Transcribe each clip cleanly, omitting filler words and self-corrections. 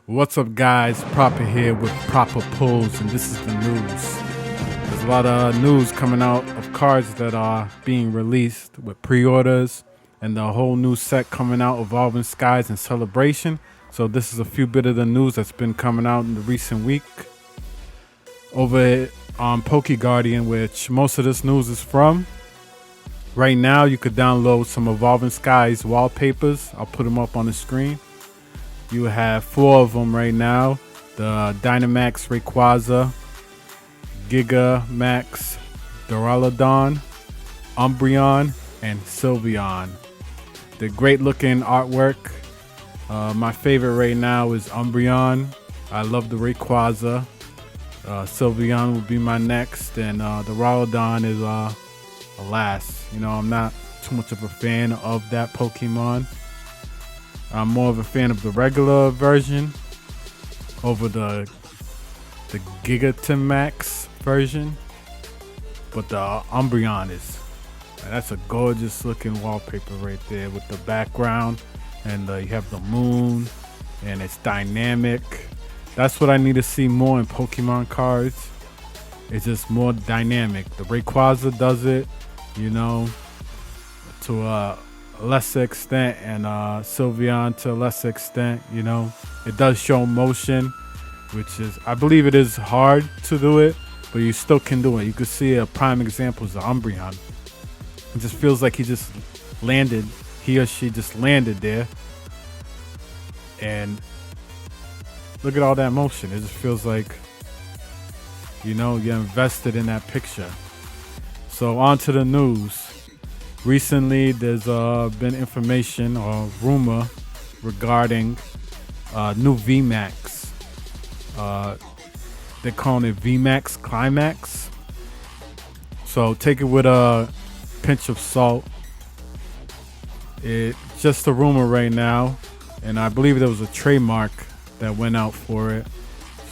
What's up, guys? Propah here with Propah Pulls, and this is the news. There's a lot of news coming out of cards that are being released with pre-orders and the whole new set coming out, Evolving Skies and Celebration. So this is a few bit of the news that's been coming out in the recent week. Over on PokeGuardian, which most of this news is from. Right now, you could download some Evolving Skies wallpapers. I'll put them up on the screen. You have 4 of them right now. The Dynamax Rayquaza, Gigamax Duraludon, Umbreon, and Sylveon. The great looking artwork. My favorite right now is Umbreon. I love the Rayquaza. Sylveon will be my next, and the Duraludon is last. I'm not too much of a fan of that Pokemon. I'm more of a fan of the regular version over the Gigantamax version. But the Umbreon that's a gorgeous looking wallpaper right there with the background. And you have the moon and it's dynamic. That's what I need to see more in Pokemon cards. It's just more dynamic. The Rayquaza does it, to a lesser extent, and Sylveon to a lesser extent. It does show motion, which is, I believe it is hard to do it, but you still can do it. You could see a prime example is the Umbreon. It just feels like he or she just landed there, and look at all that motion. It just feels like you're invested in that picture. So on to the news. Recently, there's been information or rumor regarding new VMAX. They're calling it VMAX Climax. So take it with a pinch of salt. It's just a rumor right now, and I believe there was a trademark that went out for it.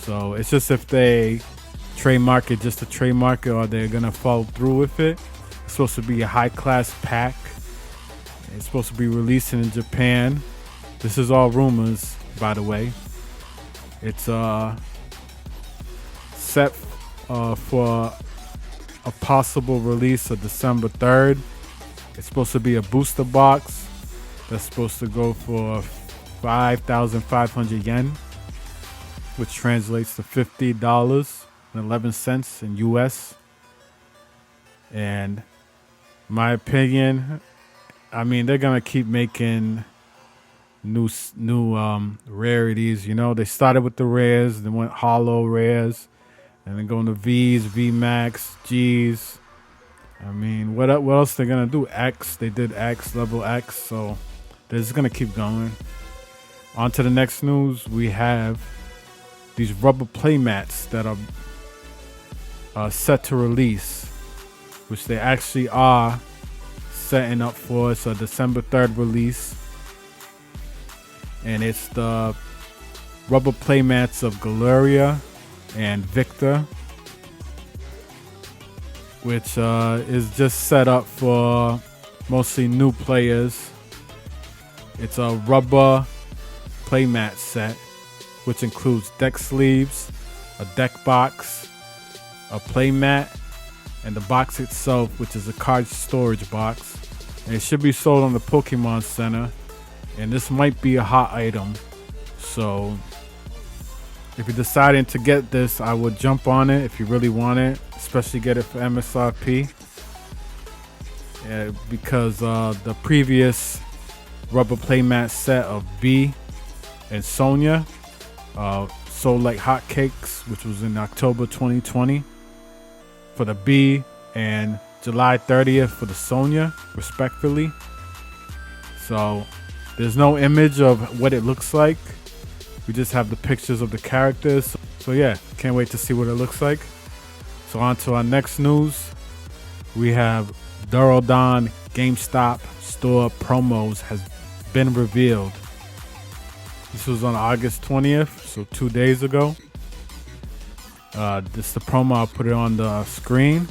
So it's just if they trademark it just to trademark it, or they're gonna follow through with it. It's supposed to be a high-class pack. It's supposed to be releasing in Japan. This is all rumors, by the way. It's set for a possible release of December 3rd. It's supposed to be a booster box that's supposed to go for 5,500 yen, which translates to $50.11 in US. And my opinion, they're gonna keep making new rarities. They started with the rares, then went hollow rares, and then going to V's, VMAX, G's. What else they're gonna do? X, they did X, level X, so they're just gonna keep going. On to the next news. We have these rubber playmats that are set to release, which they actually are setting up for. It's a December 3rd release, and it's the rubber playmats of Galeria and Victor, which is just set up for mostly new players. It's a rubber playmat set, which includes deck sleeves, a deck box, a playmat, and the box itself, which is a card storage box. And it should be sold on the Pokemon Center, and this might be a hot item. So if you're deciding to get this, I would jump on it if you really want it, especially get it for MSRP. Because the previous rubber playmat set of B and Sonya sold like hotcakes, which was in October 2020 for the B and July 30th for the Sonya, respectively. So there's no image of what it looks like. We just have the pictures of the characters. So yeah, can't wait to see what it looks like. So on to our next news. We have Duraludon GameStop store promos has been revealed. This was on August 20th, so 2 days ago. This is the promo. I'll put it on the screen.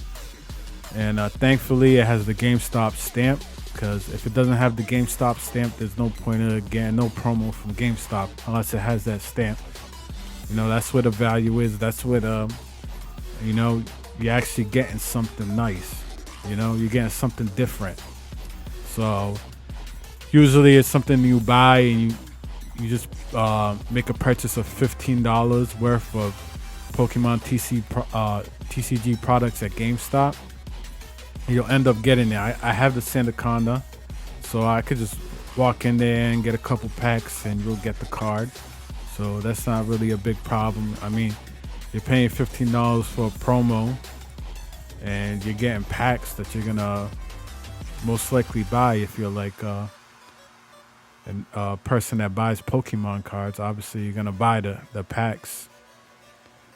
And thankfully, it has the GameStop stamp. because if it doesn't have the GameStop stamp, there's no point of getting no promo from GameStop unless it has that stamp. That's where the value is. That's what you're actually getting something nice. You're getting something different. So usually it's something you buy and you just make a purchase of $15 worth of Pokemon TCG products at GameStop. You'll end up getting it. I have the Sandaconda, so I could just walk in there and get a couple packs and you'll get the card. So that's not really a big problem. I mean, you're paying $15 for a promo and you're getting packs that you're gonna most likely buy if you're like a person that buys Pokemon cards. Obviously you're gonna buy the packs,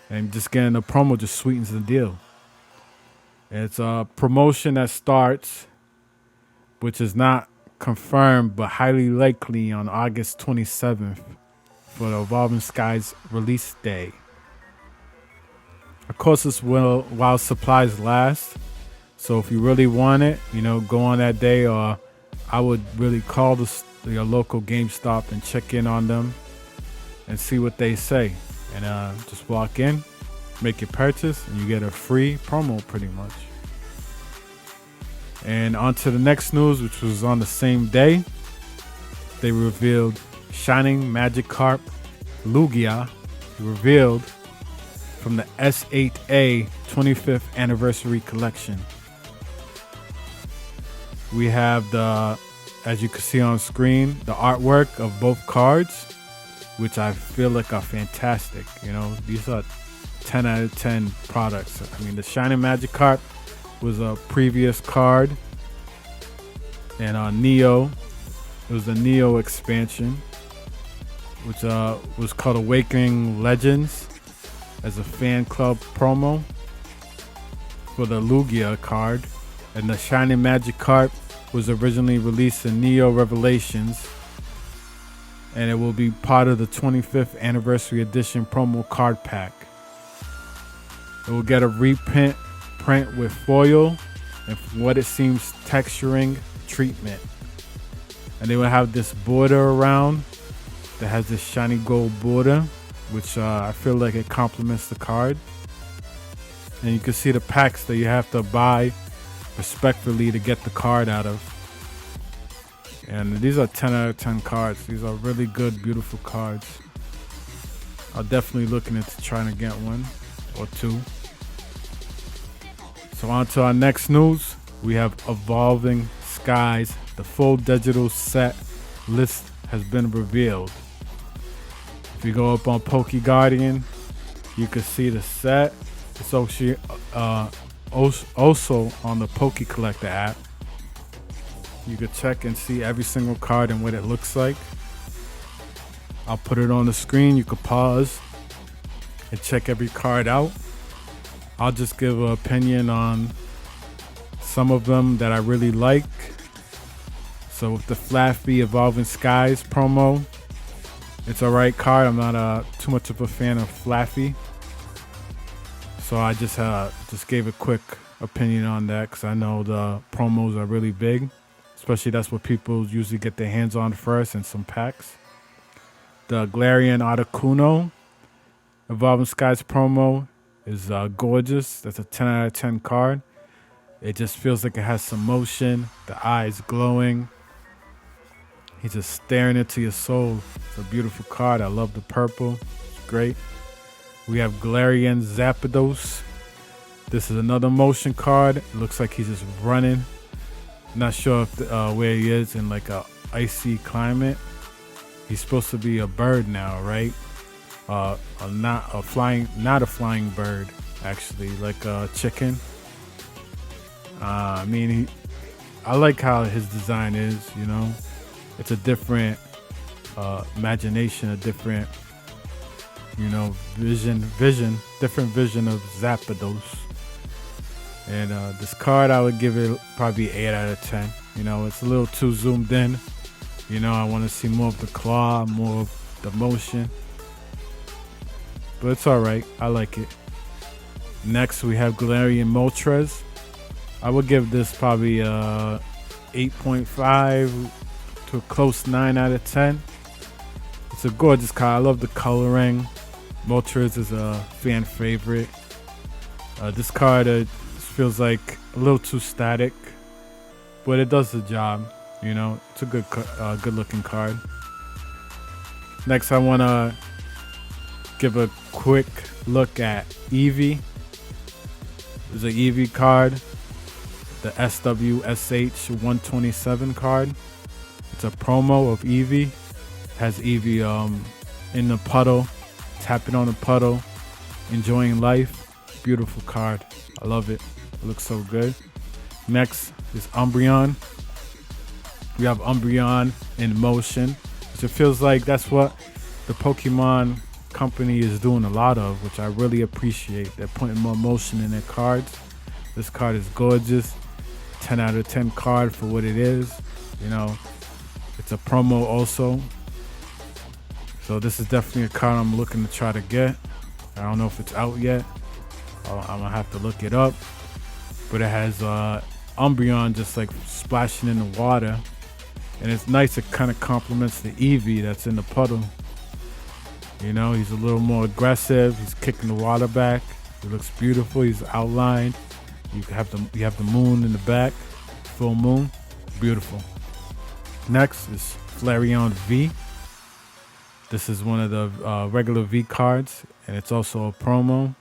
and just getting the promo just sweetens the deal. It's a promotion that starts, which is not confirmed but highly likely, on August 27th for the Evolving Skies release day. Of course, this will while supplies last. So if you really want it, go on that day, or I would really call your local GameStop and check in on them and see what they say. And just walk in, make your purchase, and you get a free promo pretty much. And on to the next news, which was on the same day. They revealed Shining Magikarp Lugia, revealed from the S8A 25th Anniversary Collection. We have as you can see on screen, the artwork of both cards, which I feel like are fantastic. These are 10 out of 10 products. I mean, the Shining Magikarp was a previous card, and on Neo, it was the Neo expansion, which was called Awakening Legends, as a fan club promo for the Lugia card. And the Shining Magikarp was originally released in Neo Revelations, and it will be part of the 25th Anniversary Edition promo card pack. It will get a reprint with foil and, from what it seems, texturing treatment. And they will have this border around that has this shiny gold border, which I feel like it complements the card. And you can see the packs that you have to buy respectfully to get the card out of. And these are 10 out of 10 cards. These are really good, beautiful cards. I'll definitely looking into trying to get one or two. So on to our next news. We have Evolving Skies. The full digital set list has been revealed. If you go up on PokeGuardian, you can see the set. It's also on the Poke Collector app. You can check and see every single card and what it looks like. I'll put it on the screen. You can pause and check every card out. I'll just give an opinion on some of them that I really like. So with the Flaffy Evolving Skies promo, it's a right card. I'm not too much of a fan of Flaffy, so I just gave a quick opinion on that because I know the promos are really big. Especially that's what people usually get their hands on first in some packs. The Galarian Articuno Evolving Skies promo is gorgeous. That's a 10 out of 10 card. It just feels like it has some motion. The eyes glowing. He's just staring into your soul. It's a beautiful card. I love the purple. It's great. We have Galarian Zapdos. This is another motion card. It looks like he's just running. Not sure if where he is in like a icy climate. He's supposed to be a bird now, right? Not a flying bird, actually, like a chicken. I mean, I like how his design is. It's a different imagination, a different, different vision of Zapdos. And this card, I would give it probably 8 out of 10. It's a little too zoomed in. I want to see more of the claw, more of the motion. But it's all right. I like it. Next, we have Galarian Moltres. I would give this probably 8.5 to a close 9 out of 10. It's a gorgeous card. I love the coloring. Moltres is a fan favorite. This card feels like a little too static, but it does the job. You know, it's a good looking card. Next, I want to give a quick look at Eevee. There's an Eevee card, the SWSH 127 card. It's a promo of Eevee. Has Eevee in the puddle, tapping on the puddle, enjoying life. Beautiful card. I love it. It looks so good. Next is Umbreon. We have Umbreon in motion, which it feels like that's what the Pokemon company is doing a lot of, which I really appreciate. They're putting more motion in their cards. This card is gorgeous. 10 out of 10 card for what it is. You know, it's a promo also. So this is definitely a card I'm looking to try to get. I don't know if it's out yet. I'm gonna have to look it up. But it has Umbreon just like splashing in the water. And it's nice, it kind of complements the Eevee that's in the puddle. You know, he's a little more aggressive. He's kicking the water back. It looks beautiful. He's outlined. You have the moon in the back, full moon. Beautiful. Next is Flareon V. This is one of the regular V cards, and it's also a promo,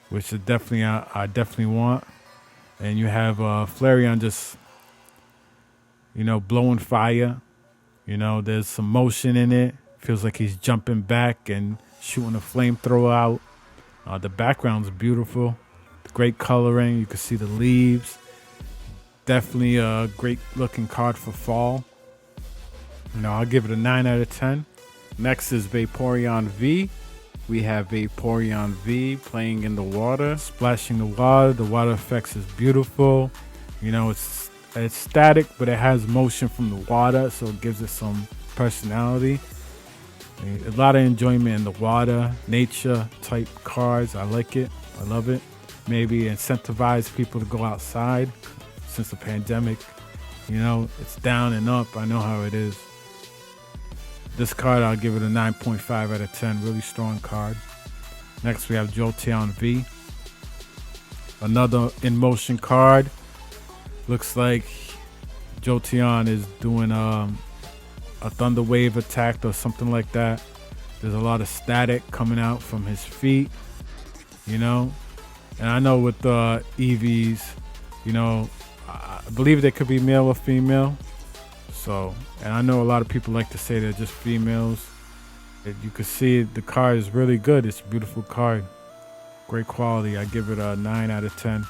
which is definitely I definitely want. And you have Flareon just, you know, blowing fire. You know, there's some motion in it. Feels like he's jumping back and shooting a flamethrower out. The background's beautiful. Great coloring. You can see the leaves. Definitely a great looking card for fall. You know, I'll give it a 9 out of 10. Next is Vaporeon V. We have Vaporeon V playing in the water, splashing the water. The water effects is beautiful. You know, it's static, but it has motion from the water, so it gives it some personality. A lot of enjoyment in the water, nature type cards. I like it. I love it. Maybe incentivize people to go outside since the pandemic. You know, it's down and up. I know how it is. This card, I'll give it a 9.5 out of 10. Really strong card. Next, we have Jolteon V. Another in motion card. Looks like Jolteon is doing a thunder wave attack or something like that. There's a lot of static coming out from his feet, you know. And I know with the EVs, you know, I believe they could be male or female. So, and I know a lot of people like to say they're just females. You can see the card is really good. It's a beautiful card. Great quality. I give it a 9 out of 10.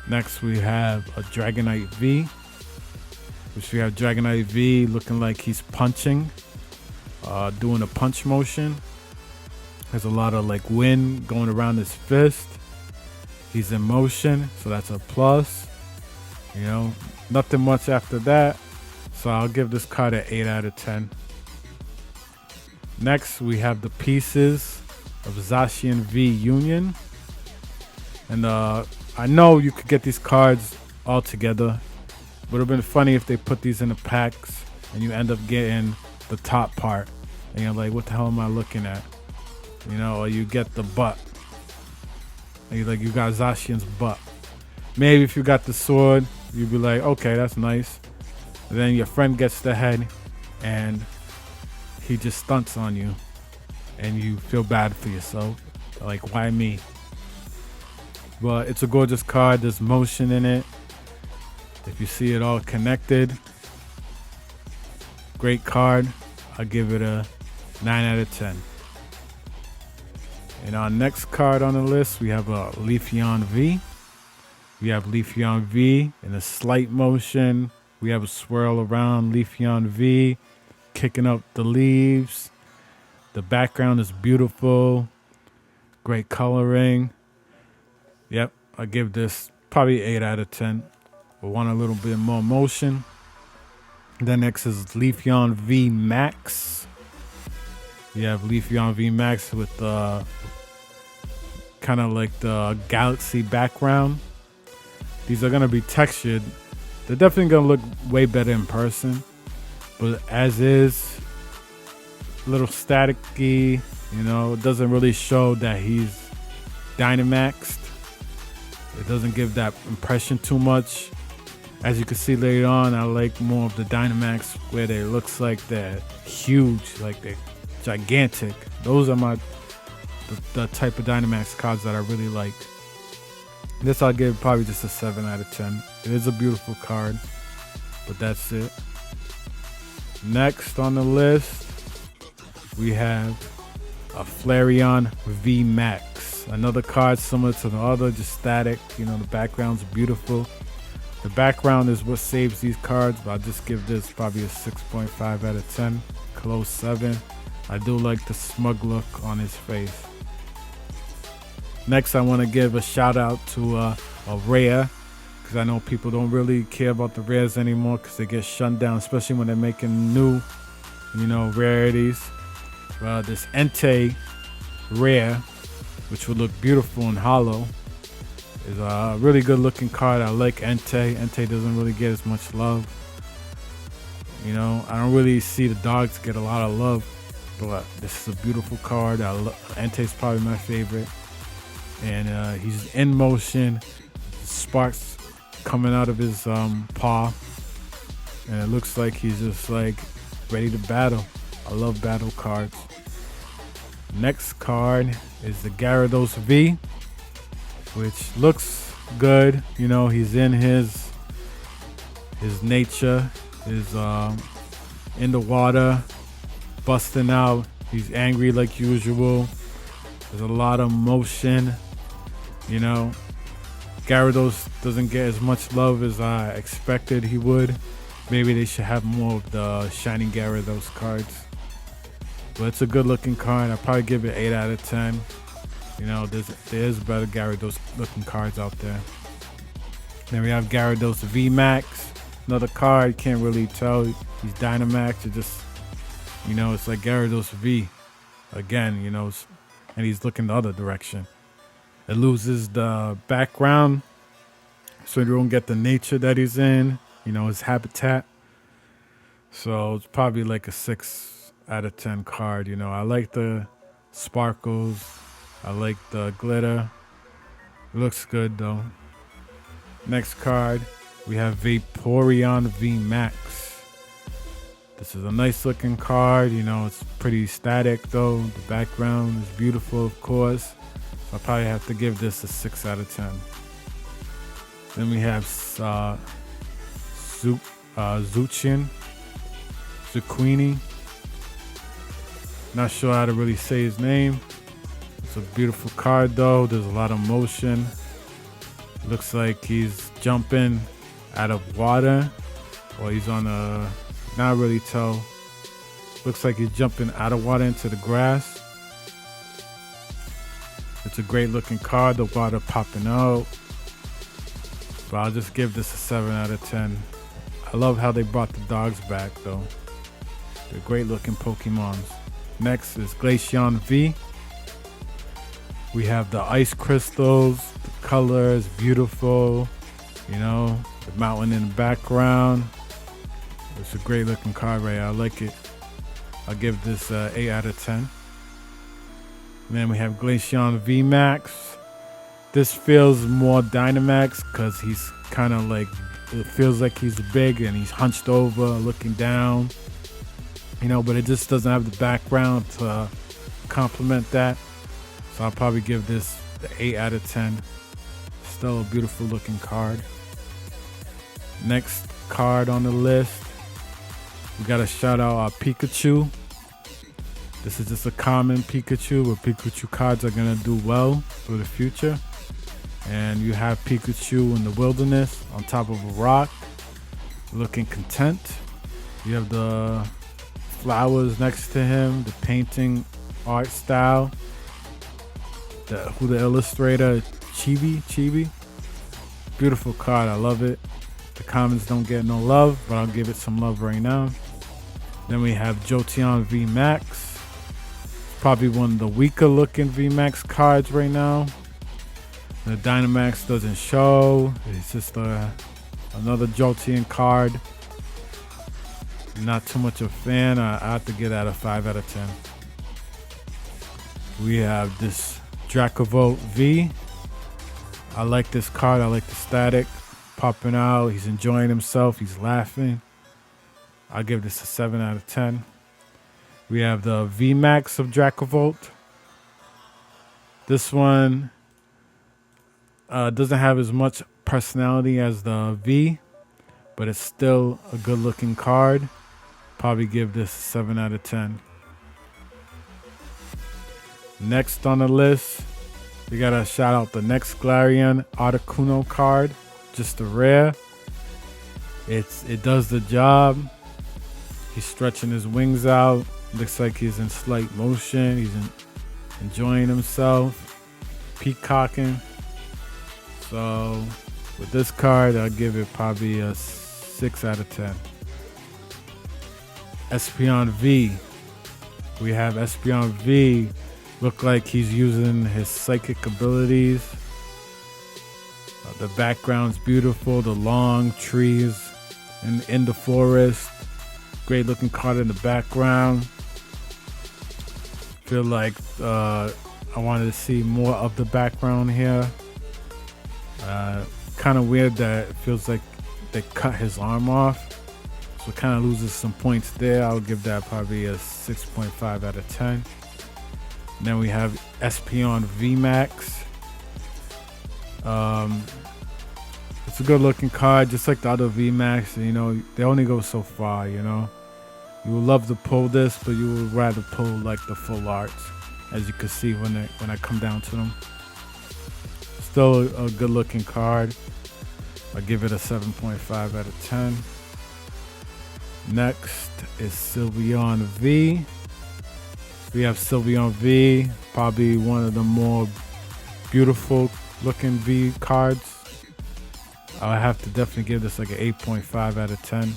Next, we have a Dragonite V. Which we have Dragonite V looking like he's punching. Doing a punch motion. There's a lot of like wind going around his fist. He's in motion, so that's a plus. You know, nothing much after that. So I'll give this card an 8 out of 10. Next, we have the pieces of Zacian V Union. And I know you could get these cards all together. Would have been funny if they put these in the packs and you end up getting the top part. And you're like, what the hell am I looking at? You know, or you get the butt. And you're like, you got Zacian's butt. Maybe if you got the sword, you'd be like, okay, that's nice. And then your friend gets the head and he just stunts on you. And you feel bad for yourself. Like, why me? But it's a gorgeous card. There's motion in it. If you see it all connected, great card. I'll give it a 9 out of 10. And our next card on the list, we have a Leafeon V. We have Leafeon V in a slight motion. We have a swirl around Leafeon V, kicking up the leaves. The background is beautiful. Great coloring. Yep, I give this probably 8 out of 10. We want a little bit more motion. Then next is Leafeon V Max. You have Leafeon V Max with kind of like the galaxy background. These are going to be textured, They're definitely gonna look way better in person, but as is, a little staticky. You know, it doesn't really show that he's Dynamaxed. It doesn't give that impression too much. As you can see later on, I like more of the Dynamax where they looks like they're huge, like they're gigantic. Those are the type of Dynamax cards that I really like. This I'll give probably just a 7 out of 10. It is a beautiful card, but that's it. Next on the list, we have a Flareon V Max. Another card similar to the other, just static. You know, the background's beautiful. The background is what saves these cards, but I'll just give this probably a 6.5 out of 10. Close 7. I do like the smug look on his face. Next, I want to give a shout out to a rare, because I know people don't really care about the rares anymore because they get shunned down, especially when they're making new, you know, rarities. This Entei rare, which would look beautiful in hollow, is a really good looking card. I like Entei. Entei doesn't really get as much love. You know, I don't really see the dogs get a lot of love, but this is a beautiful card. Entei's probably my favorite. And he's in motion, sparks coming out of his paw, and it looks like he's just like ready to battle. I love battle cards. Next card is the Gyarados V, which looks good. You know, he's in his nature, is in the water, busting out. He's angry like usual. There's a lot of motion. You know, Gyarados doesn't get as much love as I expected he would. Maybe they should have more of the Shining Gyarados cards. But it's a good looking card. I'll probably give it 8 out of 10. You know, there's better Gyarados looking cards out there. Then we have Gyarados V Max. Another card, you can't really tell he's Dynamax. It just, you know, it's like Gyarados V. Again, you know, and he's looking the other direction. It loses the background, so you don't get the nature that he's in, you know, his habitat. So it's probably like a 6 out of 10 card. You know, I like the sparkles. I like the glitter. It looks good though. Next card, we have Vaporeon V Max. This is a nice looking card. You know, it's pretty static though. The background is beautiful, of course. I'll probably have to give this a 6 out of 10. Then we have Zucchini. Not sure how to really say his name. It's a beautiful card though. There's a lot of motion. Looks like he's jumping out of water, or he's on a, not really tell. Looks like he's jumping out of water into the grass. It's a great looking card, the water popping out. But I'll just give this a 7 out of 10. I love how they brought the dogs back though. They're great looking Pokemons. Next is Glaceon V. We have the ice crystals. The color is beautiful. You know, the mountain in the background. It's a great looking card right here. I like it. I'll give this 8 out of 10. And then we have Glaceon V Max. This feels more Dynamax because he's kind of like, it feels like he's big and he's hunched over looking down. You know, but it just doesn't have the background to complement that. So I'll probably give this the 8 out of 10. Still a beautiful looking card. Next card on the list, we got to shout out our Pikachu. This is just a common Pikachu, but Pikachu cards are going to do well for the future. And you have Pikachu in the wilderness on top of a rock, looking content. You have the flowers next to him, the painting art style. The illustrator, Chibi. Beautiful card, I love it. The commons don't get no love, but I'll give it some love right now. Then we have Jolteon V Max. Probably one of the weaker looking V Max cards right now. The Dynamax doesn't show. It's just Another Jolteon card. Not too much of a fan. I have to get at a 5 out of 10. We have this Dracavolt V. I like this card. I like the static popping out. He's enjoying himself. He's laughing. I'll give this a 7 out of 10. We have the V Max of Dracavolt. This one doesn't have as much personality as the V, but it's still a good looking card. Probably give this a 7 out of 10. Next on the list, we gotta shout out the next Galarian Articuno card. Just a rare. It does the job. He's stretching his wings out. Looks like he's in slight motion. He's enjoying himself, peacocking. So with this card, I'll give it probably a 6 out of 10. Espeon V. We have Espeon V. Look like he's using his psychic abilities. The background's beautiful. The long trees in the forest. Great looking card in the background. Feel like I wanted to see more of the background here. Kind of weird that it feels like they cut his arm off. So it kind of loses some points there. I'll give that probably a 6.5 out of 10. And then we have Espeon VMAX. It's a good looking card, just like the other VMAX. You know, they only go so far, you know. You would love to pull this, but you would rather pull like the full arts, as you can see when I come down to them. Still a good looking card. I give it a 7.5 out of 10. Next is Sylveon V. We have Sylveon V, probably one of the more beautiful looking V cards. I have to definitely give this like an 8.5 out of 10.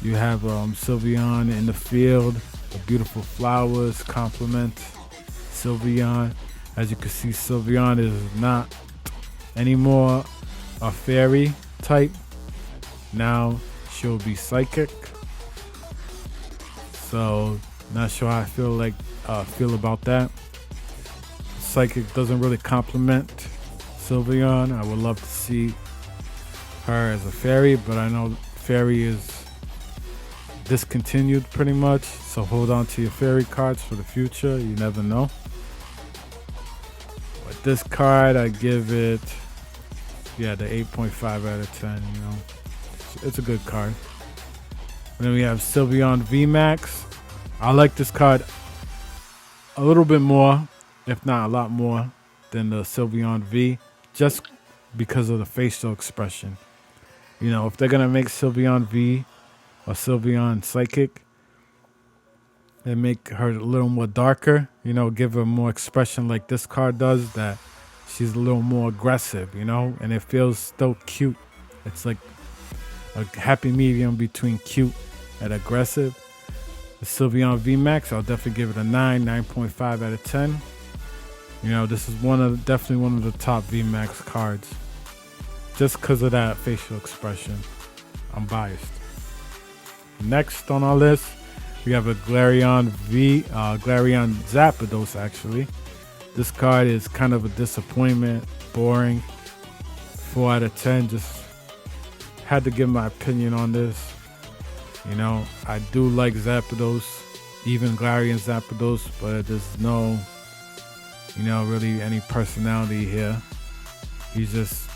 You have Sylveon in the field. The beautiful flowers complement Sylveon. As you can see, Sylveon is not anymore a fairy type. Now she'll be psychic. So not sure how I feel about that. Psychic doesn't really complement Sylveon. I would love to see her as a fairy, but I know fairy is discontinued pretty much, so hold on to your fairy cards for the future. You never know. But this card, I give it the 8.5 out of 10. You know, it's a good card. And then we have Sylveon VMAX. I like this card a little bit more, if not a lot more, than the Sylveon V, just because of the facial expression. You know, if they're gonna make Sylveon V or Sylveon Psychic, they make her a little more darker, you know, give her more expression like this card does, that she's a little more aggressive, you know, and it feels still cute. It's like a happy medium between cute and aggressive. The Sylveon VMAX, I'll definitely give it a 9.5 out of 10. You know, this is definitely one of the top VMAX cards, just because of that facial expression. I'm biased. Next on our list, we have a Galarian Zapdos actually. This card is kind of a disappointment, boring. 4 out of 10, just had to give my opinion on this. You know, I do like Zapdos, even Galarian Zapdos, but there's no, you know, really any personality here. He's just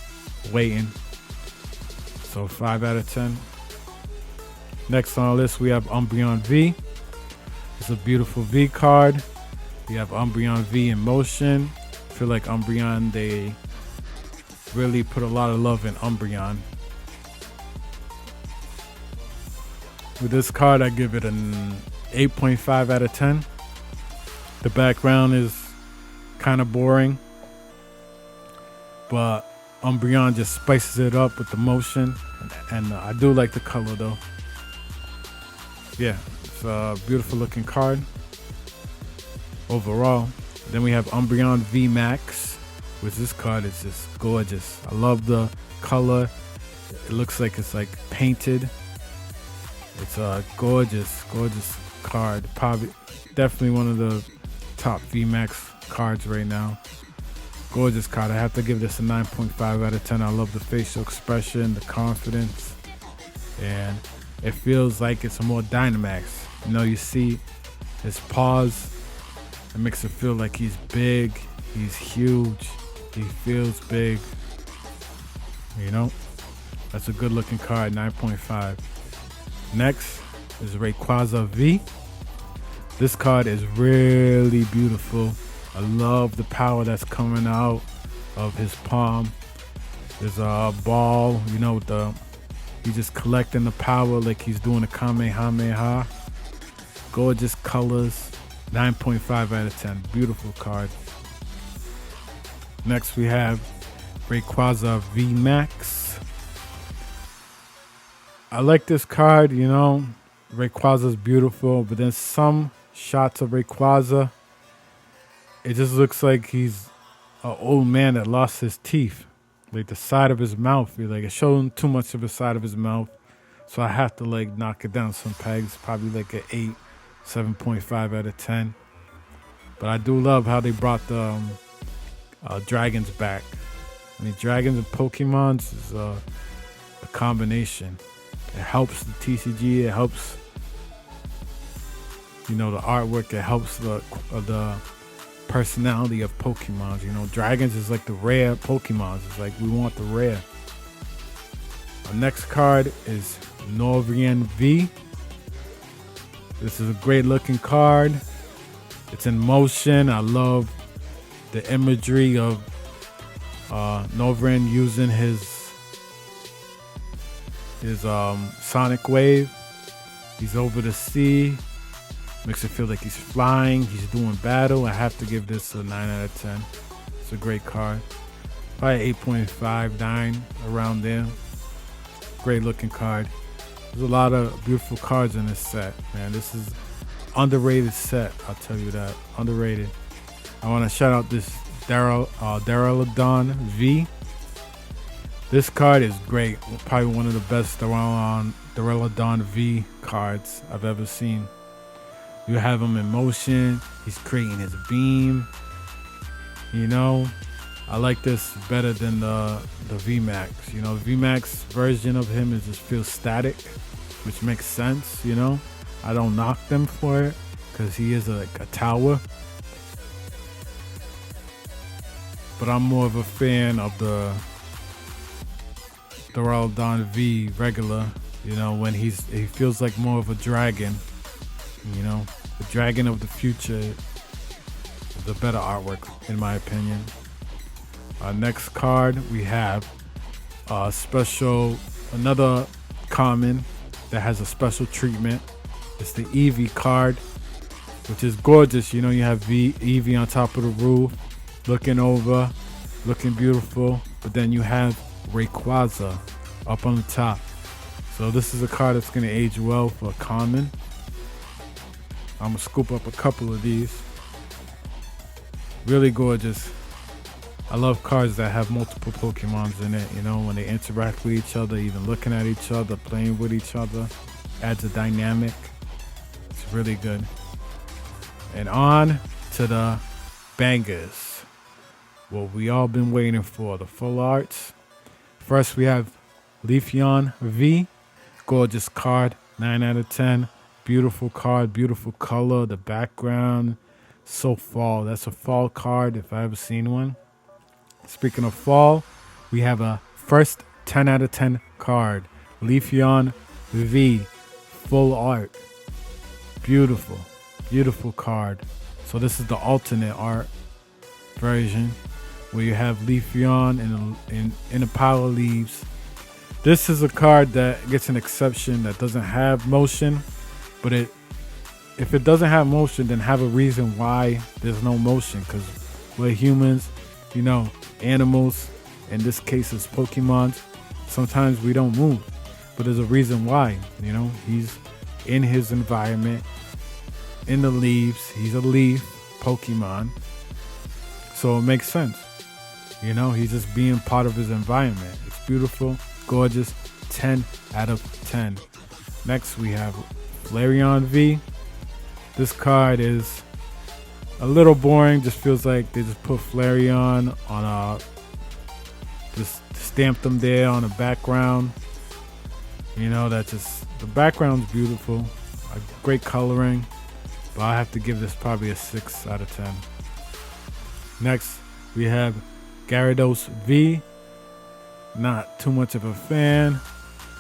waiting. So 5 out of 10. Next on our list, we have Umbreon V. It's a beautiful V card. We have Umbreon V in motion. I feel like Umbreon, they really put a lot of love in Umbreon. With this card, I give it an 8.5 out of 10. The background is kind of boring, but Umbreon just spices it up with the motion, and I do like the color though. Yeah, it's a beautiful looking card overall. Then we have Umbreon VMAX, which this card is just gorgeous. I love the color. It looks like it's like painted. It's a gorgeous, gorgeous card. Probably, definitely one of the top VMAX cards right now. Gorgeous card. I have to give this a 9.5 out of 10. I love the facial expression, the confidence, and it feels like it's a more Dynamax. You know, you see his paws. It makes it feel like he's big. He's huge. He feels big. You know, that's a good looking card. 9.5. Next is Rayquaza V. This card is really beautiful. I love the power that's coming out of his palm. There's a ball, you know, he's just collecting the power like he's doing a Kamehameha. Gorgeous colors. 9.5 out of 10. Beautiful card. Next we have Rayquaza V Max. I like this card, you know. Rayquaza's beautiful, but then some shots of Rayquaza, it just looks like he's an old man that lost his teeth. Like the side of his mouth, like it's showing too much of the side of his mouth. So I have to like knock it down some pegs, probably like an 8, 7.5 out of 10. But I do love how they brought the dragons back. I mean, dragons and Pokemons is a combination. It helps the TCG. It helps, you know, the artwork. It helps the personality of Pokemons. You know, dragons is like the rare Pokemons. It's like we want the rare. Our next card is Noivern V. This is a great looking card. It's in motion. I love the imagery of Noivern using his sonic wave. He's over the sea. Makes it feel like he's flying. He's doing battle. I have to give this a 9 out of 10. It's a great card. Probably 8.5, 9, around there. Great looking card. There's a lot of beautiful cards in this set, man. This is underrated set, I'll tell you that. Underrated. I want to shout out this Duraludon V. This card is great. Probably one of the best Duraludon V cards I've ever seen. You have him in motion. He's creating his beam. You know, I like this better than the VMAX. You know, the VMAX version of him is just feels static, which makes sense. You know, I don't knock them for it because he is like a tower. But I'm more of a fan of the Duraludon V regular. You know, when he feels like more of a dragon. You know, the dragon of the future is a better artwork, in my opinion. Next card, we have another common that has a special treatment. It's the Eevee card, which is gorgeous. You know, you have Eevee on top of the roof, looking over, looking beautiful. But then you have Rayquaza up on the top. So this is a card that's going to age well for a common. I'm going to scoop up a couple of these. Really gorgeous. I love cards that have multiple Pokemons in it, you know, when they interact with each other, even looking at each other, playing with each other. Adds a dynamic. It's really good. And on to the bangers. What we all been waiting for, the full arts. First we have Leafeon V. Gorgeous card, 9 out of 10. Beautiful card, beautiful color, the background, so fall. That's a fall card if I ever seen one. Speaking of fall, we have a first 10 out of 10 card, Leafeon V, full art. Beautiful, beautiful card. So this is the alternate art version where you have Leafeon in a pile of leaves. This is a card that gets an exception that doesn't have motion. But if it doesn't have motion, then have a reason why there's no motion. Because we're humans, you know, animals, in this case it's Pokemon. Sometimes we don't move. But there's a reason why, you know. He's in his environment, in the leaves. He's a leaf Pokemon. So it makes sense. You know, he's just being part of his environment. It's beautiful. gorgeous. 10 out of 10. Next, we have Flareon V. This card is a little boring. Just feels like they just put Flareon on just stamped them there on a background. That just, the background's beautiful. Great coloring. But I have to give this probably a 6 out of 10. Next, we have Gyarados V. Not too much of a fan.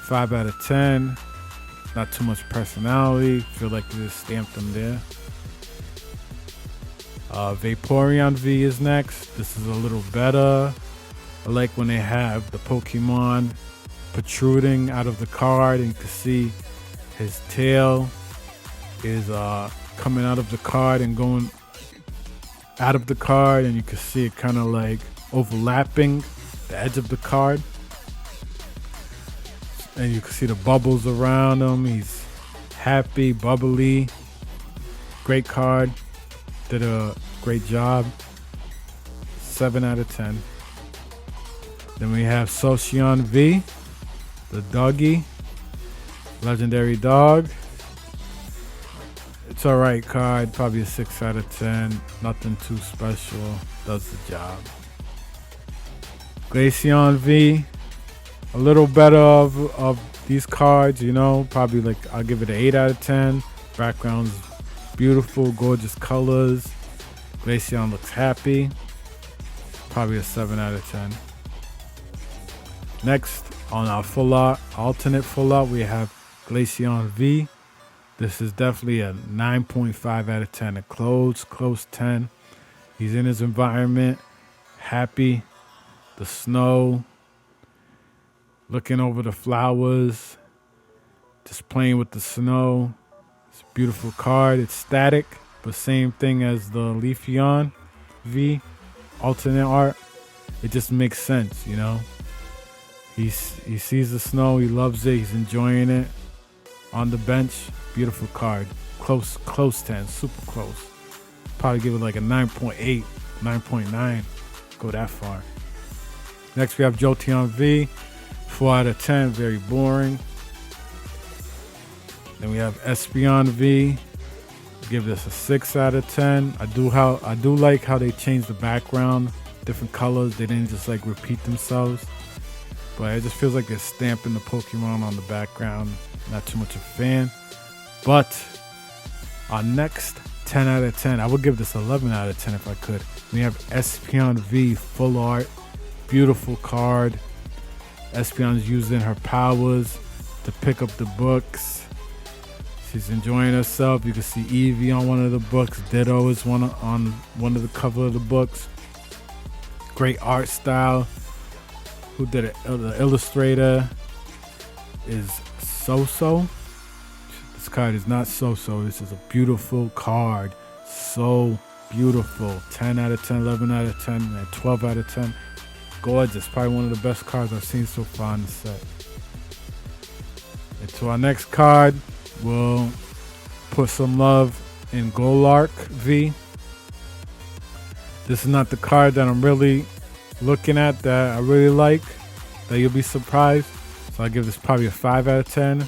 5 out of 10. Not too much personality. Feel like they just stamped them there. Vaporeon V is next. This is a little better. I like when they have the Pokemon protruding out of the card, and you can see his tail is coming out of the card and going out of the card, and you can see it kind of like overlapping the edge of the card, and you can see the bubbles around him. He's happy, bubbly. Great card. Did a great job. 7 out of 10. Then we have Socion V, the doggy, legendary dog. It's alright card, probably a 6 out of 10. Nothing too special, does the job. Glaceon V, a little better of these cards, probably like I'll give it an 8 out of 10. Background's beautiful, gorgeous colors. Glaceon looks happy, probably a 7 out of 10. Next, on our full art, alternate full art, we have Glaceon V. This is definitely a 9.5 out of 10, a close 10. He's in his environment, happy, the snow, looking over the flowers, just playing with the snow. It's a beautiful card. It's static, but same thing as the Leafeon V alternate art. It just makes sense, He sees the snow, he loves it, he's enjoying it. On the bench, beautiful card. Close 10, super close. Probably give it like a 9.8, 9.9. Go that far. Next we have Jolteon V, 4 out of 10, very boring. Then we have Espeon V. Give this a 6 out of 10. I do like how they changed the background, different colors. They didn't just like repeat themselves. But it just feels like they're stamping the Pokemon on the background. Not too much of a fan. But our next 10 out of 10, I would give this 11 out of 10 if I could. We have Espeon V full art. Beautiful card. Espeon's using her powers to pick up the books. She's enjoying herself. You can see Eevee on one of the books. Ditto is on one of the cover of the books. Great art style. Who did it? The illustrator is So-So. This card is not So-So. This is a beautiful card. So beautiful. 10 out of 10, 11 out of 10, and 12 out of 10. Gorgeous. Probably one of the best cards I've seen so far in the set. And to our next card, we'll put some love in Golurk V. This is not the card that I'm really looking at that I really like, that you'll be surprised. So I give this probably a 5 out of 10.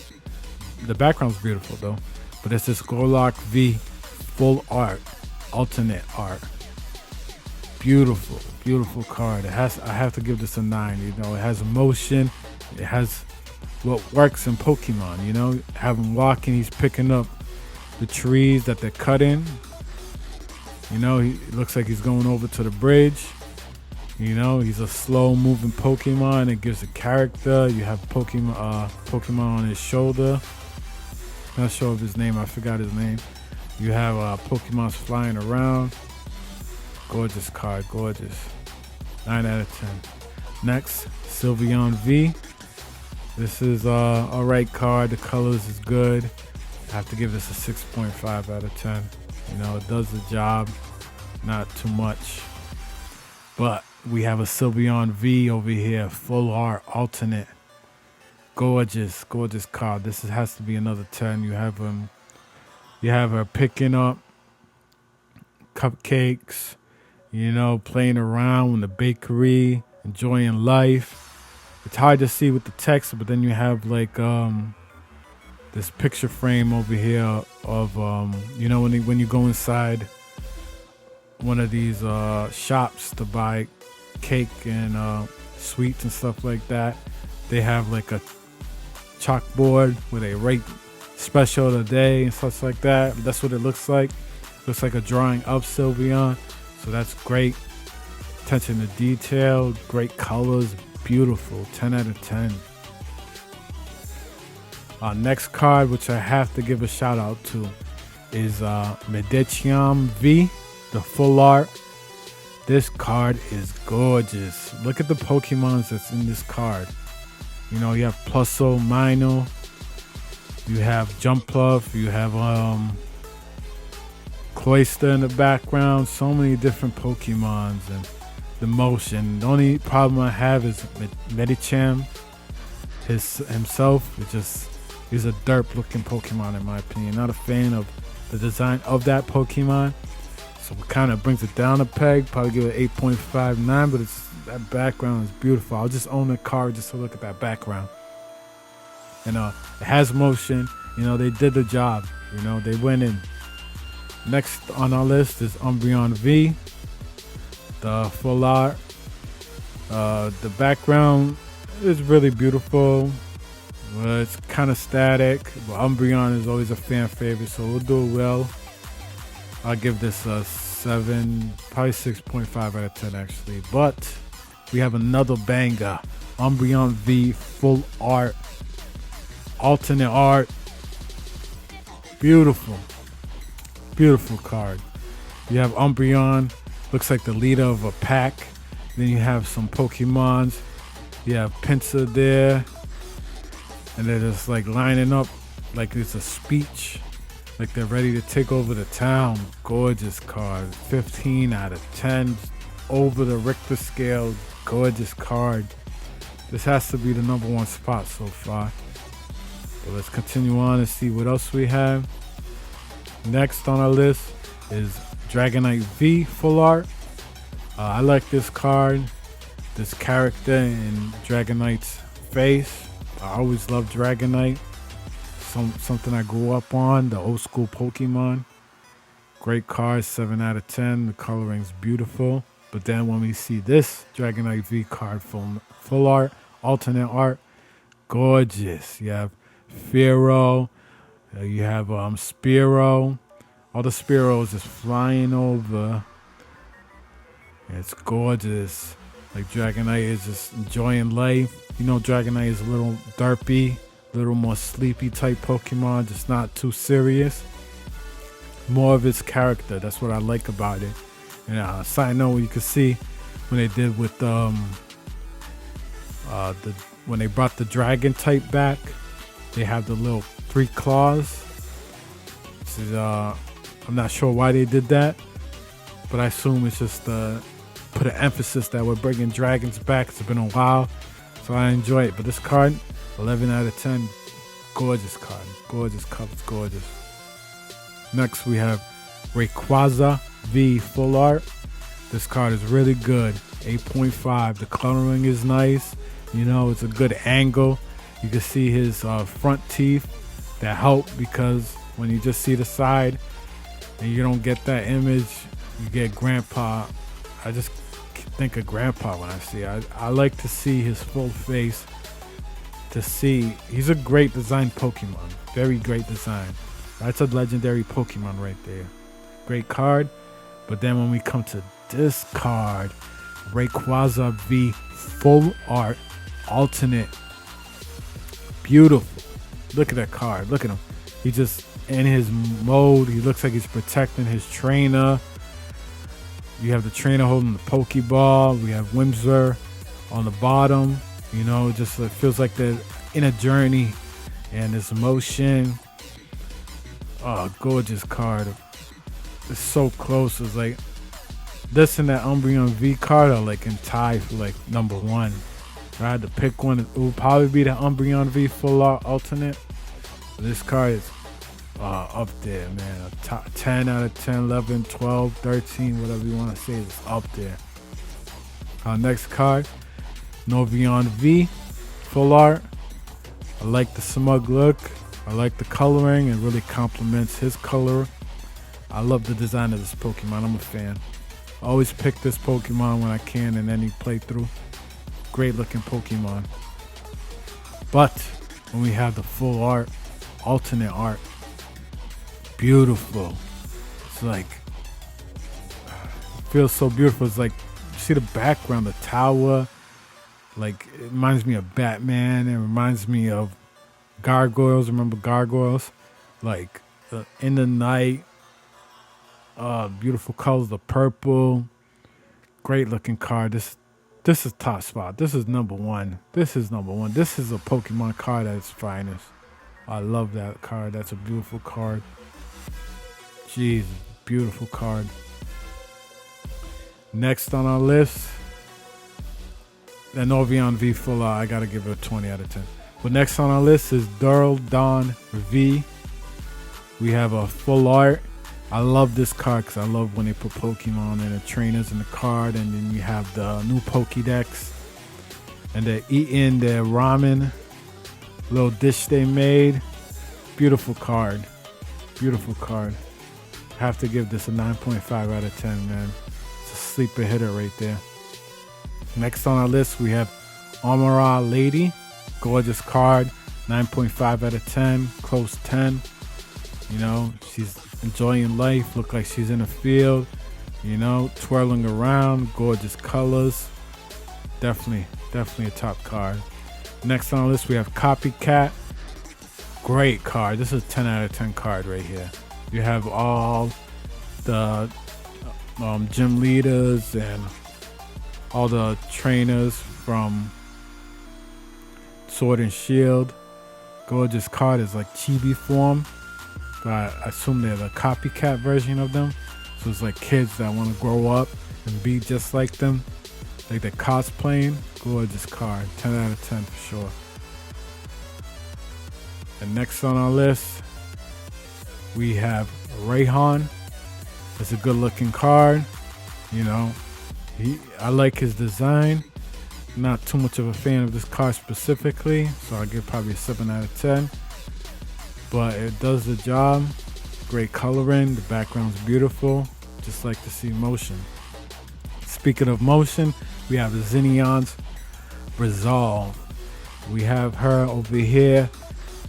The background's beautiful though. But it's this Golurk V full art, alternate art. Beautiful, beautiful card. I have to give this a 9. It has emotion. It has what works in Pokemon, have him walking, he's picking up the trees that they're cutting. He looks like he's going over to the bridge. He's a slow moving Pokemon. It gives a character. You have Pokemon on his shoulder. Not sure of his name. I forgot his name. You have Pokemon's flying around. Gorgeous card. Gorgeous. 9 out of 10. Next, Sylveon V. This is a right card. The colors is good. I have to give this a 6.5 out of 10. It does the job. Not too much. But we have a Sylveon V over here. Full art, alternate. Gorgeous, gorgeous card. This has to be another 10. You have her picking up cupcakes, playing around in the bakery, enjoying life. It's hard to see with the text, but then you have like this picture frame over here of when you go inside one of these shops to buy cake and sweets and stuff like that. They have like a chalkboard where they rate special of the day and stuff like that. That's what it looks like. Looks like a drawing of Sylveon. So that's great. Attention to detail, great colors, beautiful. 10 out of 10. Next card, which I have to give a shout out to, is Medicham V, the full art. This card is gorgeous. Look at the Pokemons that's in this card. You know, you have Plusle, Mino, you have Jumpluff, you have Cloyster in the background. So many different Pokemons and the motion. The only problem I have is Medicham himself. He's a derp looking Pokemon in my opinion. Not a fan of the design of that Pokemon. So it kind of brings it down a peg. Probably give it 8.59, but that background is beautiful. I'll just own the card just to look at that background. And it has motion. You know, they did the job. You know, they went in. Next on our list is Umbreon V, the full art. The background is really beautiful. It's kind of static, but Umbreon is always a fan favorite, so we'll do it well. I'll give this a 7, probably 6.5 out of 10 actually. But we have another banger, Umbreon V full art, alternate art. Beautiful, beautiful card. You have Umbreon, looks like the leader of a pack. Then you have some Pokemons. You have Pinsir there. And they're just like lining up like it's a speech. Like they're ready to take over the town. Gorgeous card. 15 out of 10. Over the Richter scale. Gorgeous card. This has to be the number one spot so far. But let's continue on and see what else we have. Next on our list is Dragonite V full art. I like this card. This character in Dragonite's face. I always loved Dragonite. Something I grew up on, the old school Pokemon. Great card, 7 out of 10. The coloring's beautiful. But then when we see this Dragonite V card full art, alternate art, gorgeous. You have Fearow, you have Spearow. All the Spearows just flying over. It's gorgeous. Like Dragonite is just enjoying life. You know, Dragonite is a little derpy, a little more sleepy type Pokemon, just not too serious. More of its character. That's what I like about it. And side note, you can see when they did with when they brought the dragon type back, they have the little 3 claws. I'm not sure why they did that, but I assume it's just put an emphasis that we're bringing dragons back. It's been a while, so I enjoy it. But this card, 11 out of 10. Gorgeous card. Gorgeous colors, gorgeous. Next we have Rayquaza V full art. This card is really good. 8.5. The coloring is nice. You know, it's a good angle. You can see his front teeth that help, because when you just see the side and you don't get that image, you get Grandpa. I just think of Grandpa when I see it. I like to see his full face, to see he's a great designed Pokemon. Very great design. That's a legendary Pokemon right there. Great card. But then when we come to this card, Rayquaza V full art alternate. Beautiful. Look at that card. Look at him. He just in his mode. He looks like he's protecting his trainer. You have the trainer holding the Pokeball. We have Whimsir on the bottom. You know, it just feels like they're in a journey, and this motion. Oh, gorgeous card. It's so close. It's like this and that Umbreon V card are like in tie for like number 1. If I had to pick one, it would probably be the Umbreon V full art alternate. This card is up there, man. A top 10 out of 10, 11, 12, 13, whatever you want to say, is up there. Next card, Noveon V full art. I like the smug look. I like the coloring. It really complements his color. I love the design of this Pokemon. I'm a fan. I always pick this Pokemon when I can in any playthrough. Great looking Pokemon. But when we have the full art, alternate art, beautiful. It's like, it feels so beautiful. It's like, you see the background, the tower. Like, it reminds me of Batman. It reminds me of gargoyles. Remember gargoyles? Like, in the night. Beautiful colors, the purple. Great looking card. This is top spot. This is number one. This is number one. This is a Pokemon card at its finest. I love that card. That's a beautiful card. Jeez, beautiful card. Next on our list, the Novion V full art. I gotta give it a 20 out of 10. But next on our list is Duraludon V. We have a full art. I love this card because I love when they put Pokemon and the trainers in the card, and then you have the new Pokédex, and they're eating their ramen, little dish they made. Beautiful card. Beautiful card. Have to give this a 9.5 out of 10, man. It's a sleeper hitter right there. Next on our list, we have Amara Lady. Gorgeous card. 9.5 out of 10. Close 10. You know, she's enjoying life. Look like she's in a field. You know, twirling around. Gorgeous colors. Definitely a top card. Next on our list, we have Copycat. Great card. This is a 10 out of 10 card right here. You have all the gym leaders and all the trainers from Sword and Shield. Gorgeous card. Is like chibi form. But I assume they're the copycat version of them. So it's like kids that want to grow up and be just like them. Like they're cosplaying. Gorgeous card. 10 out of 10 for sure. And next on our list, we have Rayhan. It's a good looking card. You know, I like his design. Not too much of a fan of this card specifically, so I'll give probably a 7 out of 10. But it does the job. Great coloring. The background's beautiful. Just like to see motion. Speaking of motion, we have Zinneon's Resolve. We have her over here.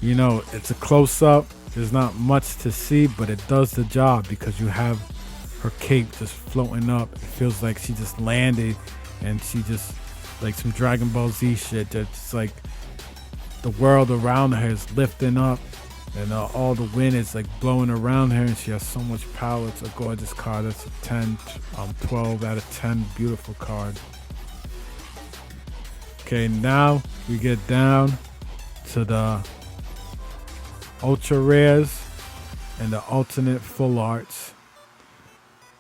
You know, it's a close-up. There's not much to see, but it does the job because you have her cape just floating up. It feels like she just landed and she just, like some Dragon Ball Z shit. That's like the world around her is lifting up and all the wind is like blowing around her and she has so much power. It's a gorgeous card. It's a 10, 12 out of 10. Beautiful card. Okay, now we get down to the ultra rares and the alternate full arts.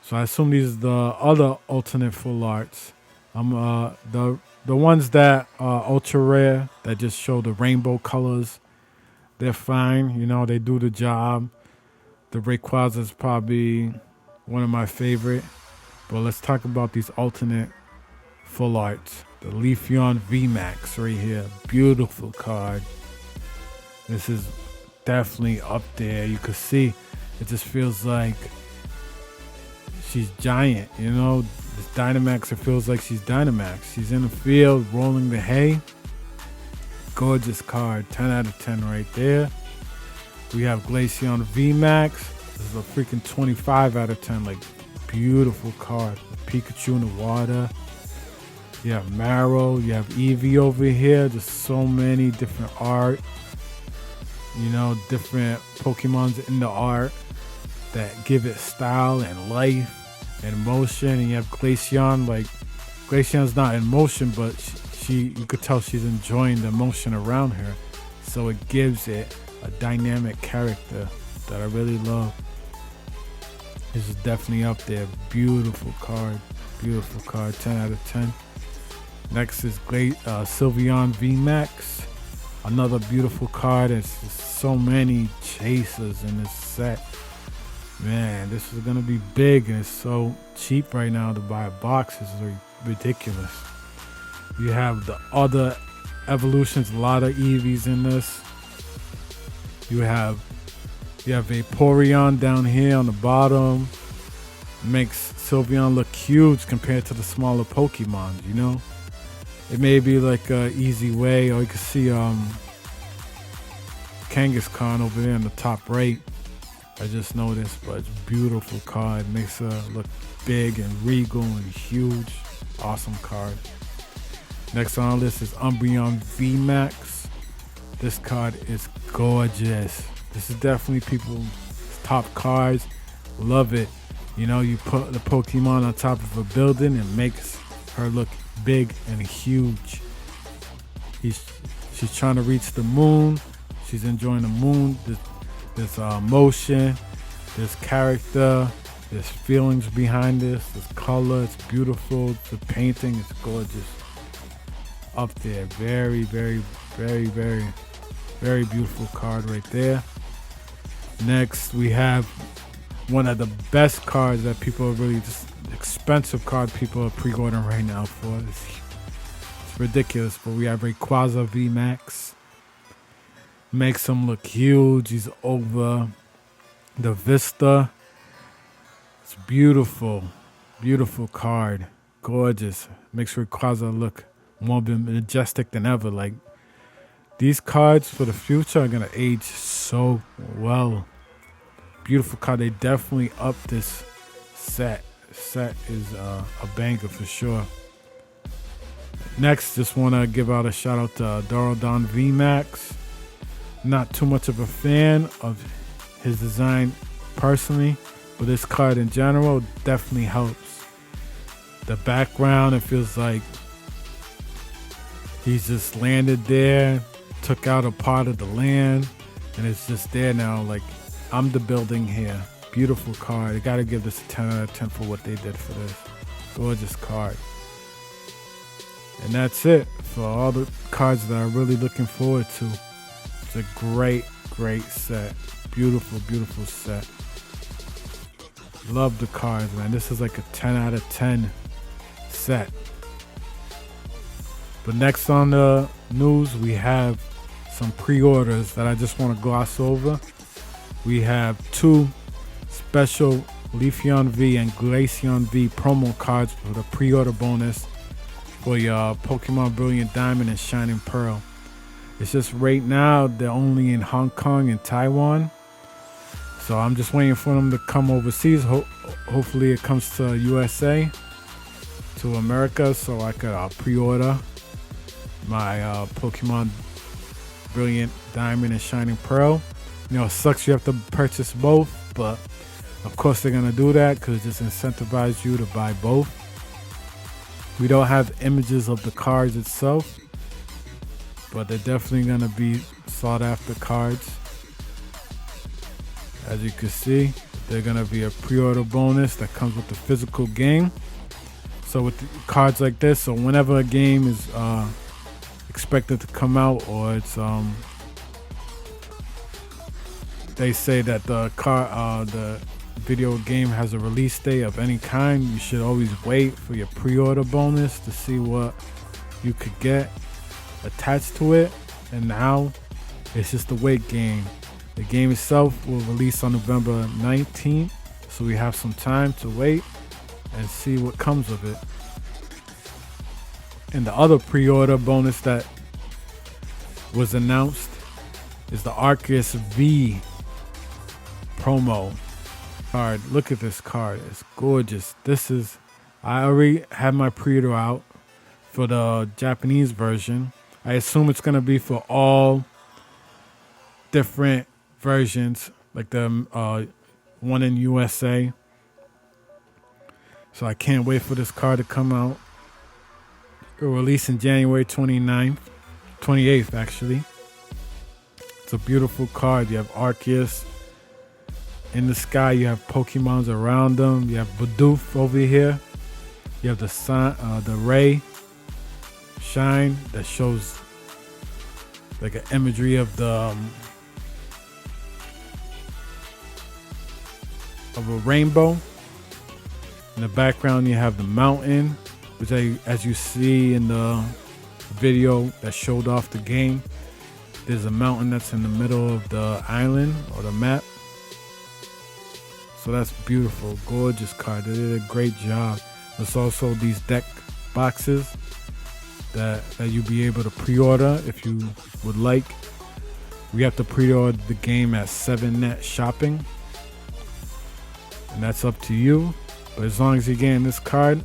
So I assume these are the other alternate full arts. The ones that are ultra rare that just show the rainbow colors, they're fine. You know, they do the job. The Rayquaza is probably one of my favorite. But let's talk about these alternate full arts. The Leafeon VMAX right here. Beautiful card. This is definitely up there. You can see it just feels like she's giant, you know. This Dynamax, it feels like she's Dynamax. She's in the field rolling the hay. Gorgeous card. 10 out of 10 right there. We have Glaceon VMAX. This is a freaking 25 out of 10. Like, beautiful card. Pikachu in the water. You have Marrow. You have Eevee over here. Just so many different art. You know, different Pokemons in the art that give it style and life and motion. And you have Glaceon. Like, Glaceon's not in motion, but you could tell she's enjoying the motion around her. So it gives it a dynamic character that I really love. This is definitely up there. Beautiful card. Beautiful card. 10 out of 10. Next is Sylveon VMAX. Another beautiful card. There's so many chasers in this set. Man, this is going to be big, and it's so cheap right now to buy a box. It's ridiculous. You have the other evolutions, a lot of Eevees in this. You have Vaporeon down here on the bottom. Makes Sylveon look huge compared to the smaller Pokemon, you know? It may be like a easy way, or you can see Kangaskhan over there in the top right. I just noticed, but it's a beautiful card. Makes her look big and regal and huge. Awesome card. Next on our list is Umbreon VMAX. This card is gorgeous. This is definitely people's top cards. Love it. You know, you put the Pokemon on top of a building and makes her look big and huge. She's trying to reach the moon. She's enjoying the moon. There's motion, there's character, there's feelings behind this. There's color. It's beautiful. The painting is gorgeous. Up there, very, very, very, very, very beautiful card right there. Next, we have one of the best cards that people are really just expensive card people are pre-ordering right now for. It's ridiculous, but we have Rayquaza VMAX. Makes him look huge. He's over the Vista. It's beautiful, beautiful card. Gorgeous. Makes Rayquaza look more majestic than ever. Like, these cards for the future are gonna age so well. Beautiful card. They definitely up this set. Set is a banger for sure. Next, just want to give out a shout out to Dorodon VMAX. Not too much of a fan of his design personally, but this card in general definitely helps. The background, it feels like he's just landed there, took out a part of the land, and it's just there now. Like, I'm the building here. Beautiful card. I gotta give this a 10 out of 10 for what they did for this. Gorgeous card. And that's it for all the cards that I'm really looking forward to. It's a great, great set. Beautiful, beautiful set. Love the cards, man. This is like a 10 out of 10 set. But next on the news, we have some pre-orders that I just want to gloss over. We have two special Leafeon V and Glaceon V promo cards for the pre-order bonus for your Pokemon Brilliant Diamond and Shining Pearl. It's just right now they're only in Hong Kong and Taiwan, so I'm just waiting for them to come overseas. Hopefully it comes to USA, to America, so I could pre-order my Pokemon Brilliant Diamond and Shining Pearl. You know, it sucks you have to purchase both, but of course they're gonna do that because it just incentivizes you to buy both. We don't have images of the cards itself, but they're definitely gonna be sought after cards. As you can see, they're gonna be a pre-order bonus that comes with the physical game. So with the cards like this, so whenever a game is expected to come out, or it's they say that the video game has a release date of any kind, you should always wait for your pre-order bonus to see what you could get attached to it. And now it's just a wait game. The game itself will release on November 19th, so we have some time to wait and see what comes of it. And the other pre-order bonus that was announced is the Arceus V promo card. Look at this card. It's gorgeous. I already had my pre-order out for the Japanese version. I assume it's going to be for all different versions, like the one in USA. So I can't wait for this card to come out. It will release in January 28th actually. It's a beautiful card. You have Arceus in the sky. You have Pokemons around them. You have Bidoof over here. You have the sun, the ray shine that shows like an imagery of the of a rainbow. In the background, you have the mountain, which as you see in the video that showed off the game. There's a mountain that's in the middle of the island or the map. So that's beautiful, gorgeous card. They did a great job. There's also these deck boxes that you'll be able to pre-order if you would like. We have to pre-order the game at 7net shopping, and that's up to you. But as long as you're getting this card,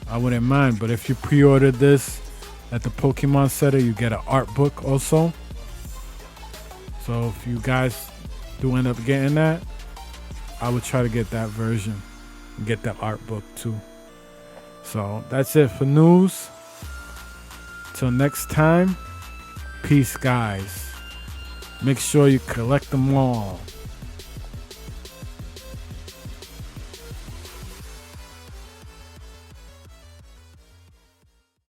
I wouldn't mind. But if you pre-ordered this at the Pokemon Center, you get an art book also. So if you guys do end up getting that, I would try to get that version and get that art book too. So that's it for news. Till next time, peace, guys. Make sure you collect them all.